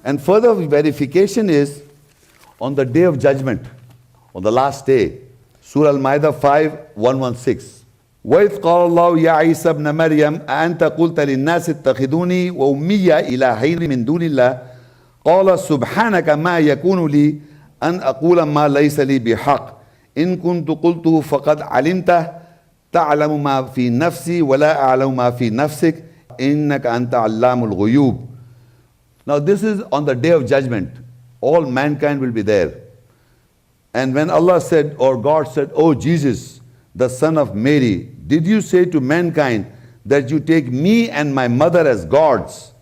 And further verification is on the day of judgment, on the last day. Surah Al-Maida 5:116. وَإِذْ قَالَ اللَّهُ يَا عِيسَى ابْنَ مَرْيَمَ أَأَنْتَ قُلْتَ لِلنَّاسِ اتَّخِذُونِي وَأُمِّيَّ إِلَٰهَيْنِ مِن دُونِ اللَّهِ قَالَ سُبْحَانَكَ مَا يَكُونُ لِي أَنْ أَقُولَ مَا لَيْسَ لِي بِحَقٍّ إِن كُنتُ قُلْتُهُ فَقَدْ عَلِمْتَهُ تَعْلَمُ مَا فِي نَفْسِي وَلَا أَعْلَمُ مَا فِي نَفْسِكَ إِنَّكَ أَنْتَ عَلَّامُ الْغُيُوبِ. Now this is on the day of judgment. All mankind will be there. And when Allah said, or God said, "O Jesus, the son of Mary, did you say to mankind that you take me and my mother as gods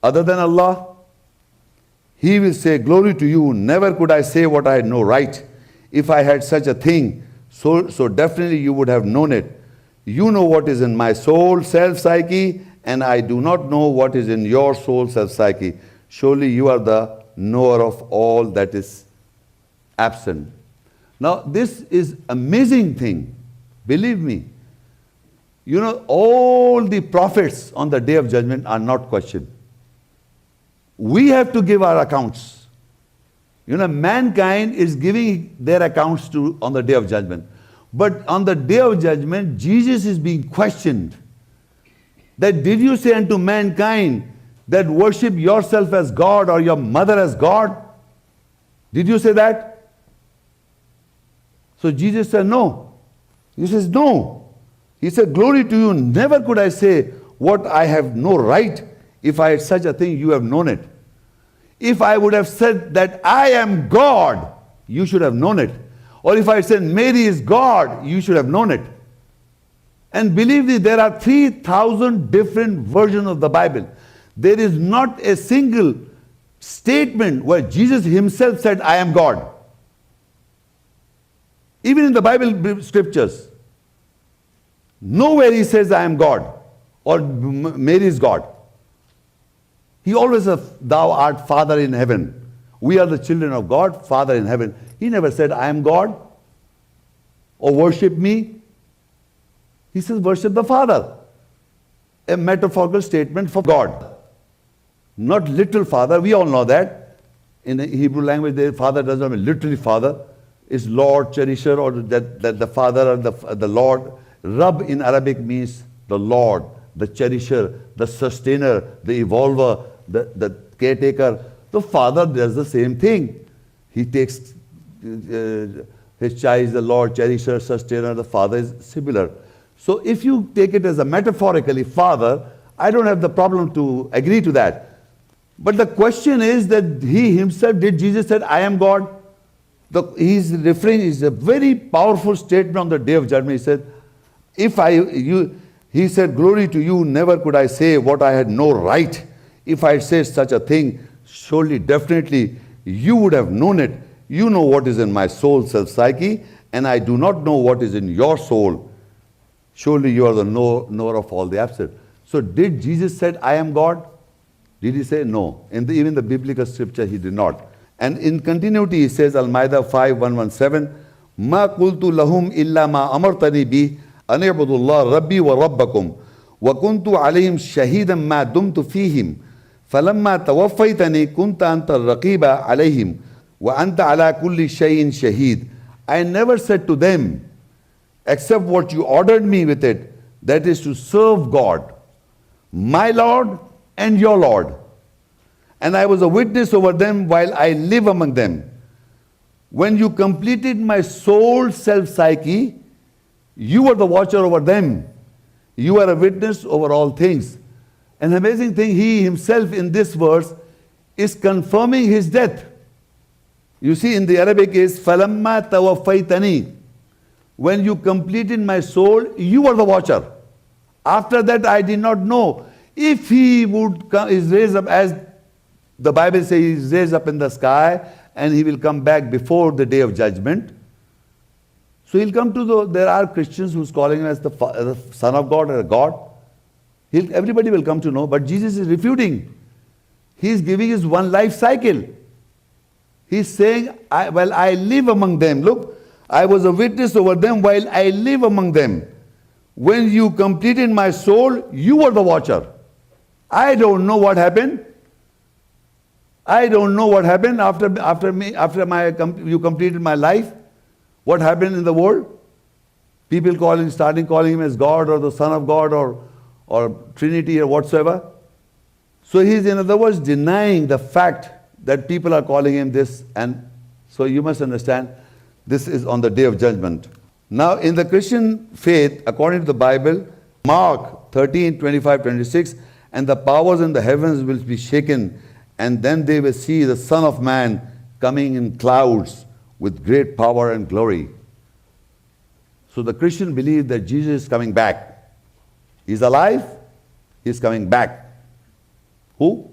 other than Allah?" He will say, "Glory to you, never could I say what I had no right. If I had such a thing, so definitely you would have known it. You know what is in my soul, self-psyche, and I do not know what is in your soul, self-psyche. Surely you are the knower of all that is absent." Now this is amazing thing. Believe me. You know, all the prophets on the day of judgment are not questioned. We have to give our accounts. You know, mankind is giving their accounts on the day of judgment. But on the day of judgment, Jesus is being questioned. That did you say unto mankind that worship yourself as God or your mother as God? Did you say that? So Jesus said no. He says no. He said, "Glory to you, never could I say what I have no right. If I had such a thing, you have known it. If I would have said that I am God, you should have known it. Or if I said Mary is God, you should have known it." And believe me, there are 3,000 different versions of the Bible. There is not a single statement where Jesus himself said, "I am God." Even in the Bible scriptures, nowhere he says, "I am God" or "Mary is God." He always says, "Thou art Father in heaven." We are the children of God, Father in heaven. He never said, "I am God" or "worship me." He says, "Worship the Father." A metaphorical statement for God. Not literal father. We all know that. In the Hebrew language, the father does not mean literally father. It's Lord, cherisher, or that the father or the Lord. Rabb in Arabic means the Lord, the cherisher, the sustainer, the evolver, the caretaker. The father does the same thing. He takes his child is the Lord, cherisher, sustainer. The father is similar. So if you take it as a metaphorically father, I don't have the problem to agree to that. But the question is that he himself, did Jesus said, "I am God"? He's referring, is a very powerful statement on the day of judgment. He said, he said, "Glory to you, never could I say what I had no right. If I had said such a thing, surely, definitely, you would have known it. You know what is in my soul, self-psyche, and I do not know what is in your soul. Surely you are the knower of all the absent." So did Jesus said, "I am God"? Did he say? No. Even the biblical scripture, he did not. And in continuity, he says, Al-Maida 5:117, "Ma qultu lahum illa ma amartani bi an i'budullah rabbi wa rabbakum wa kuntu alayhim shahidan ma dumtu fihim falamma tawaffaytani kunta anta raqiba alayhim wa anta ala kulli shay'in shaheed." I never said to them except what you ordered me with it, that is to serve God, my Lord and your Lord. And I was a witness over them while I live among them. When you completed my soul self-psyche, you were the watcher over them. You are a witness over all things. An amazing thing, he himself in this verse is confirming his death. You see, in the Arabic is "Falamma tawaffaytani." When you completed my soul, you were the watcher. After that, I did not know. If he would come, is raised up, as the Bible says, he is raised up in the sky, and he will come back before the day of judgment. So he'll come to there are Christians who's calling him as the Son of God or God. Everybody will come to know, but Jesus is refuting. He's giving his one life cycle. He's saying, while I live among them, look, I was a witness over them while I live among them. When you completed my soul, you were the watcher. I don't know what happened. I don't know what happened you completed my life. What happened in the world? People starting calling him as God or the Son of God or Trinity or whatsoever. So he's, in other words, denying the fact that people are calling him this. And so you must understand, this is on the day of judgment. Now in the Christian faith, according to the Bible, Mark 13:25-26, and the powers in the heavens will be shaken, and then they will see the Son of Man coming in clouds with great power and glory. So the Christian believe that Jesus is coming back. He's alive, he's coming back. Who?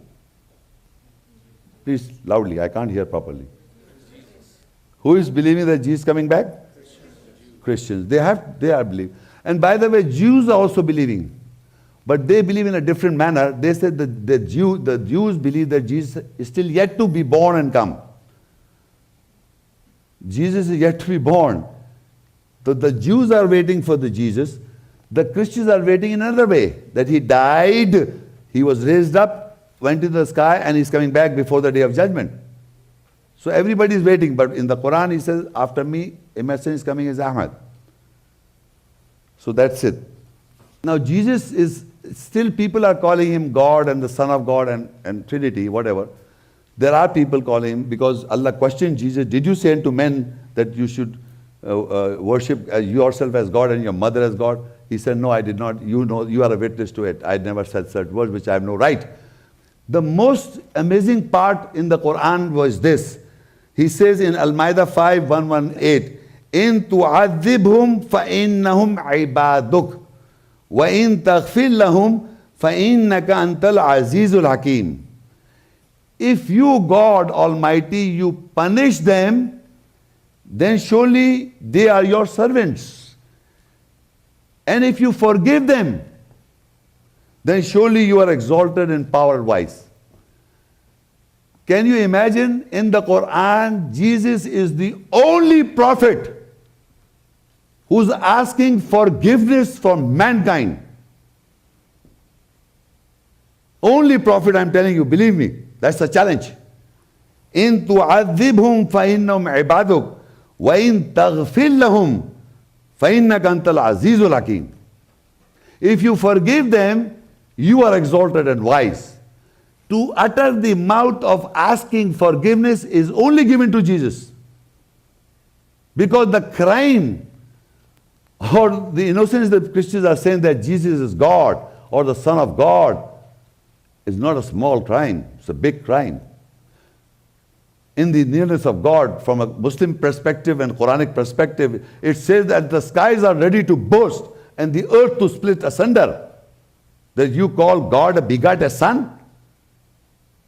Please, loudly, I can't hear properly. Who is believing that Jesus is coming back? Christians. They are believing. And by the way, Jews are also believing. But they believe in a different manner. They said that the Jews believe that Jesus is still yet to be born and come. Jesus is yet to be born. So the Jews are waiting for the Jesus. The Christians are waiting in another way. That he died, he was raised up, went into the sky, and he's coming back before the day of judgment. So everybody is waiting. But in the Quran he says, after me, a messenger is coming as Ahmad. So that's it. Now Jesus is, still people are calling him God and the Son of God and Trinity, whatever. There are people calling him, because Allah questioned Jesus, did you say unto men that you should worship yourself as God and your mother as God? He said, no, I did not. You know, you are a witness to it. I never said such words which I have no right. The most amazing part in the Quran was this. He says in Al-Maida 5:118, إِن تُعَذِّبْهُمْ فَإِنَّهُمْ عِبَادُكَ وَإِن تَغْفِرْ لَهُمْ فَإِنَّكَ أَنْتَ الْعَزِيزُ الْحَكِيمُ. If you, God Almighty, you punish them, then surely they are your servants. And if you forgive them, then surely you are exalted and power-wise. Can you imagine, in the Quran, Jesus is the only prophet who's asking forgiveness for mankind. Only prophet, I'm telling you, believe me, that's a challenge. إِن تُعَذِّبْهُمْ فَإِنَّهُمْ عِبَادُكَ وَإِن تَغْفِرْ لَهُمْ فَإِنَّكَ أَنْتَ الْعَزِيزُ الْحَكِيمُ. If you forgive them, you are exalted and wise. To utter the mouth of asking forgiveness is only given to Jesus. Because the crime or the innocence that Christians are saying that Jesus is God or the Son of God is not a small crime, it's a big crime. In the nearness of God, from a Muslim perspective and Quranic perspective, it says that the skies are ready to burst and the earth to split asunder. That you call God a begotten son?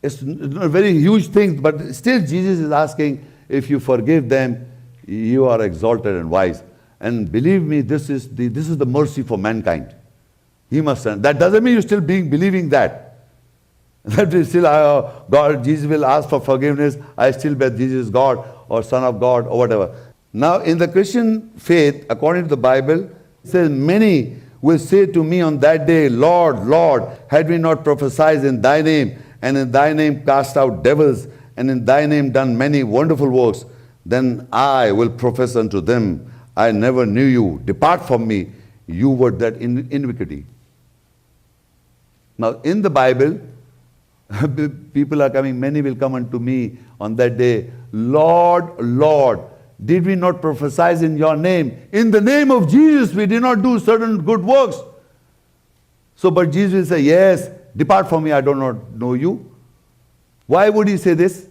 It's a very huge thing, but still Jesus is asking, if you forgive them, you are exalted and wise. And believe me, this is the mercy for mankind. He must. That doesn't mean you're still believing that. That is still, God, Jesus will ask for forgiveness. I still bet Jesus is God or Son of God or whatever. Now, in the Christian faith, according to the Bible, it says, many will say to me on that day, Lord, Lord, had we not prophesied in thy name, and in thy name cast out devils, and in thy name done many wonderful works, then I will profess unto them, I never knew you. Depart from me, you were that iniquity. Now, in the Bible, people are coming, many will come unto me on that day, Lord, Lord, did we not prophesy in your name? In the name of Jesus, we did not do certain good works. So, but Jesus will say, yes, depart from me, I do not know you. Why would he say this?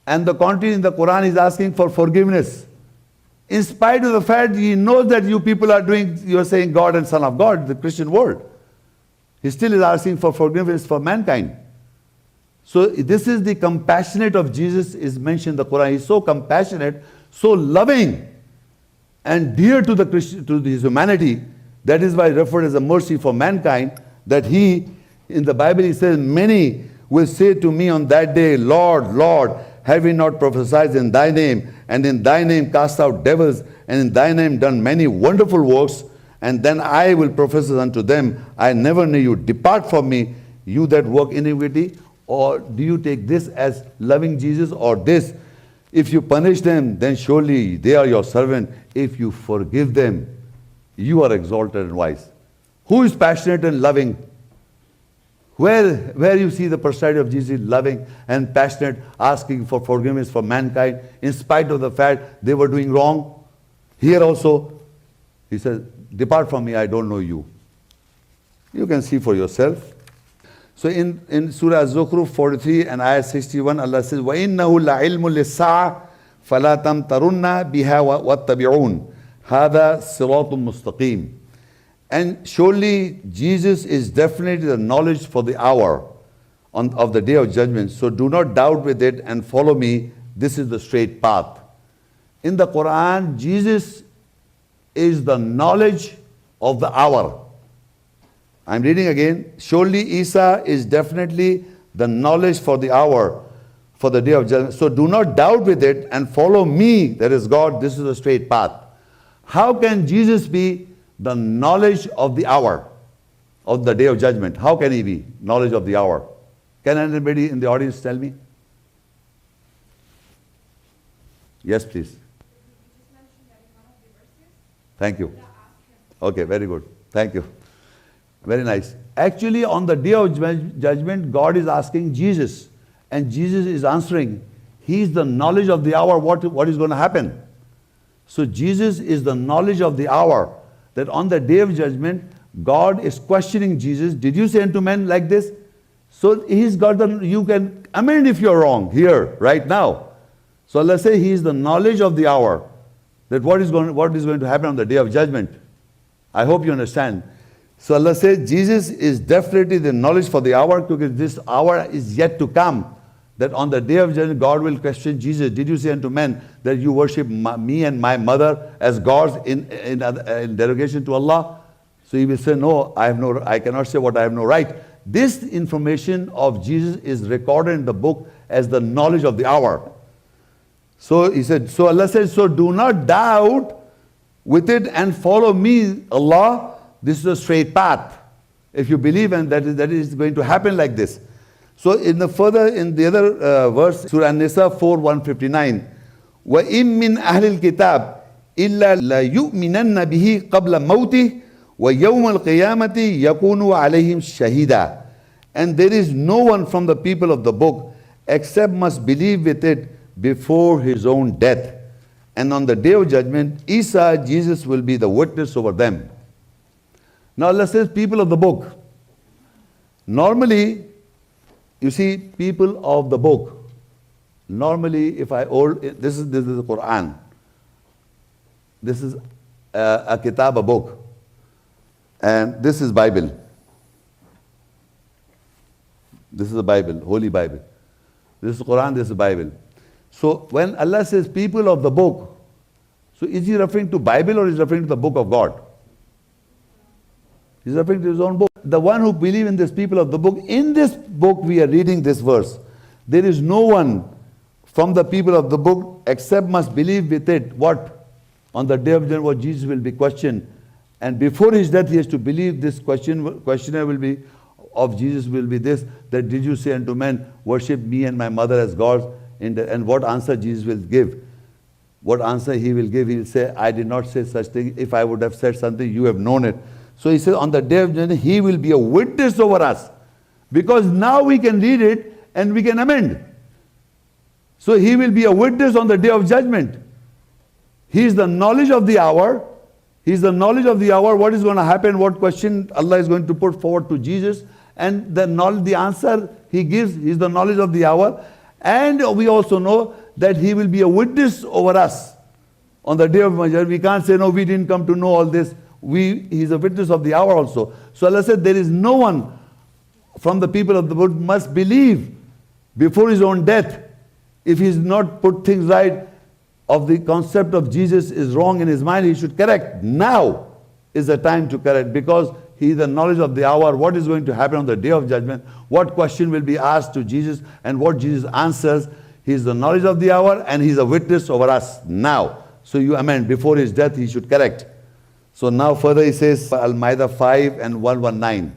And the contrary, in the Quran, is asking for forgiveness. In spite of the fact he knows that you people are doing, you are saying God and Son of God, the Christian world. He still is asking for forgiveness for mankind. So this is the compassionate of Jesus is mentioned in the Quran. He's so compassionate, so loving, and dear to his humanity. That is why referred as a mercy for mankind, that he, in the Bible he says, many will say to me on that day, Lord, Lord, have we not prophesied in thy name, and in thy name cast out devils, and in thy name done many wonderful works? And then I will profess unto them, I never knew you. Depart from me, you that work iniquity. Or do you take this as loving Jesus, or this? If you punish them, then surely they are your servant. If you forgive them, you are exalted and wise. Who is passionate and loving? Where you see the personality of Jesus loving and passionate, asking for forgiveness for mankind, in spite of the fact they were doing wrong? Here also, he says, depart from me, I don't know you. You can see for yourself. So in Surah Az-Zukhruf 43 and Ayah 61, Allah says, وَإِنَّهُ لَعِلْمٌ لِلسَّاعَةِ فَلَا تَمْتَرُنَّ بِهَا وَاتَّبِعُونَ هَذَا صِرَاطٌ مُسْتَقِيمٌ. And surely Jesus is definitely the knowledge for the hour of the day of judgment. So do not doubt with it and follow me. This is the straight path. In the Quran, Jesus is the knowledge of the hour. I'm reading again. Surely Isa is definitely the knowledge for the hour, for the day of judgment. So do not doubt with it and follow me, that is God. This is the straight path. How can Jesus be the knowledge of the hour of the day of judgment? How can he be knowledge of the hour? Can anybody in the audience tell me? Yes, please. Thank you. Okay, very good. Thank you. Very nice. Actually, on the day of judgment, God is asking Jesus, and Jesus is answering. He is the knowledge of the hour, what is going to happen. So Jesus is the knowledge of the hour, that on the day of judgment, God is questioning Jesus. Did you say unto men like this? So he's got you can amend if you're wrong here, right now. So let's say he is the knowledge of the hour, that what is going to happen on the day of judgment. I hope you understand. So Allah says Jesus is definitely the knowledge for the hour, because this hour is yet to come. That on the day of judgment, God will question Jesus. Did you say unto men that you worship me and my mother as gods in derogation to Allah? So he will say, no, I cannot say what I have no right. This information of Jesus is recorded in the book as the knowledge of the hour. So he said, so Allah says, so do not doubt with it and follow me, Allah. This is a straight path. If you believe and that is going to happen like this. So in the other verse, Surah An-Nisa 4:159, وَإِن مِّنْ أَهْلِ الْكِتَابِ إِلَّا لَيُؤْمِنَنَّ بِهِ قَبْلَ مَوْتِهِ وَيَوْمَ الْقِيَامَةِ يَكُونُ عَلَيْهِمْ شَهِيدًا. And there is no one from the people of the book except must believe with it before his own death. And on the day of judgment, Isa, Jesus, will be the witness over them. Now Allah says people of the book. Normally, you see, people of the book. Normally, this is the Quran. This is a kitab, a book. And this is Bible. This is the Bible, Holy Bible. This is Quran, this is Bible. So when Allah says people of the book, so is he referring to Bible or is he referring to the book of God? He's referring to his own book. The one who believes in this people of the book, in this book we are reading this verse. There is no one from the people of the book except must believe with it. What? On the day of judgment, what Jesus will be questioned. And before his death, he has to believe this questioner will be, of Jesus will be this, that did you say unto men, worship me and my mother as gods? And what answer Jesus will give? What answer he will give? He will say, I did not say such thing. If I would have said something, you have known it. So he says, on the day of judgment, he will be a witness over us. Because now we can read it and we can amend. So he will be a witness on the day of judgment. He is the knowledge of the hour. He is the knowledge of the hour, what is going to happen, what question Allah is going to put forward to Jesus. And the answer he gives, he is the knowledge of the hour. And we also know that he will be a witness over us on the day of judgment. We can't say, no, we didn't come to know all this. He is a witness of the hour also. So Allah said, there is no one from the people of the book must believe before his own death. If he's not put things right, of the concept of Jesus is wrong in his mind, he should correct. Now is the time to correct, because he is the knowledge of the hour, what is going to happen on the day of judgment, what question will be asked to Jesus, and what Jesus answers. He is the knowledge of the hour, and he is a witness over us now. So you amend, before his death he should correct. So now further he says, Al-Maida 5 and 119.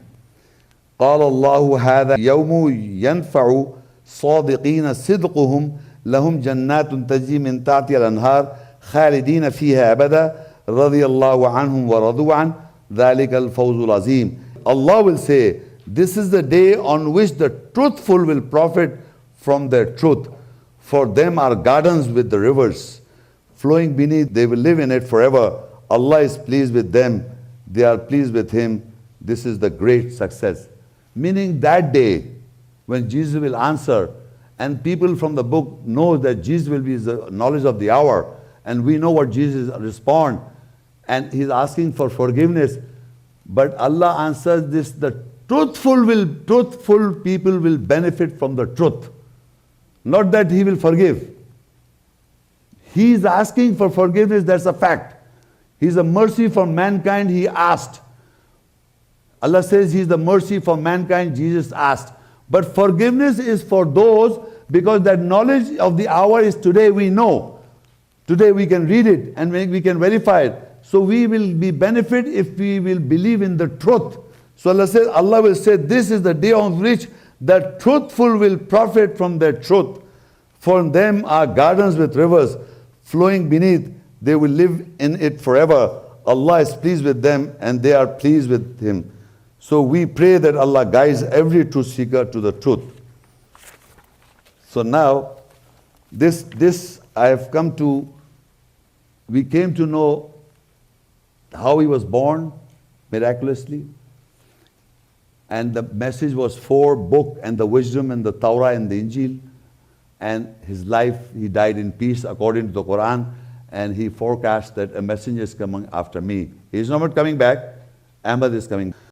قال الله هذا يوم ينفع صادقين صدقهم لهم جنات تجري من تحتها الأنهار خالدين فيها أبدا رضي الله عنهم ورضوا عنه ذلك الفوز العظيم. Allah will say, this is the day on which the truthful will profit from their truth. For them are gardens with the rivers flowing beneath, they will live in it forever. Allah is pleased with them, they are pleased with Him. This is the great success. Meaning that day when Jesus will answer, and people from the book know that Jesus will be the knowledge of the hour, and we know what Jesus respond, and He's asking for forgiveness. But Allah answers this, the truthful people will benefit from the truth. Not that He will forgive. He is asking for forgiveness, that's a fact. He is a mercy for mankind, He asked. Allah says He is the mercy for mankind, Jesus asked. But forgiveness is for those, because that knowledge of the hour is today we know. Today we can read it and we can verify it. So we will be benefit if we will believe in the truth. So Allah will say, this is the day on which the truthful will profit from their truth. For them are gardens with rivers flowing beneath. They will live in it forever. Allah is pleased with them and they are pleased with Him. So we pray that Allah guides every truth seeker to the truth. So now, this I have come to, we came to know how He was born miraculously. And the message was 4 books and the wisdom and the Torah and the Injil. And His life, He died in peace according to the Quran. And He forecast that a messenger is coming after me. He is not coming back, Ahmad is coming.